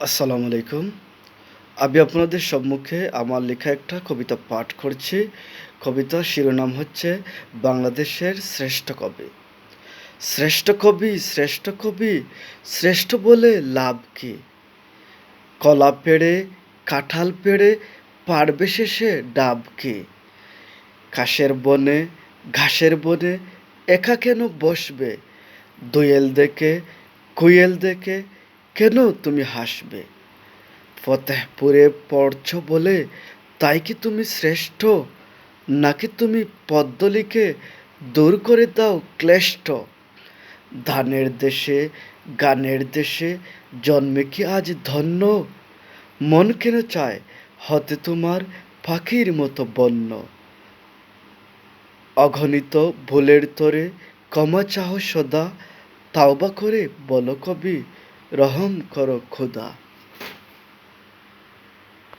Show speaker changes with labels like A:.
A: আসসালামু আলাইকুম। আমি আপনাদের সম্মুখে আমার লেখা একটা কবিতা পাঠ করছি। কবিতার শিরোনাম হচ্ছে বাংলাদেশের শ্রেষ্ঠ কবি। শ্রেষ্ঠ কবি, শ্রেষ্ঠ কবি, শ্রেষ্ঠ বলে লাভ কি? কলা পেড়ে, কাঁঠাল পেড়ে পাড়বে শেষে ডাব কি? কাশের বনে, ঘাসের বনে একা কেন বসবে? দোয়েল দেখে, কোয়েল দেখে কেন তুমি হাসবে? ফতেহপুরে পড়ছ বলে তাই কি তুমি শ্রেষ্ঠ? নাকি তুমি পদ্য লিখে দূর করে দাও ক্লেষ্ট? ধানের দেশে, গানের দেশে জন্মে কি আজ ধন্য? মন কেন চায় হতে তোমার পাখির মতো বন্য? অগণিত ভুলের তোরে ক্ষমা চাহ সদা, তাওবা করে বলো কবি, রহম করো খোদা।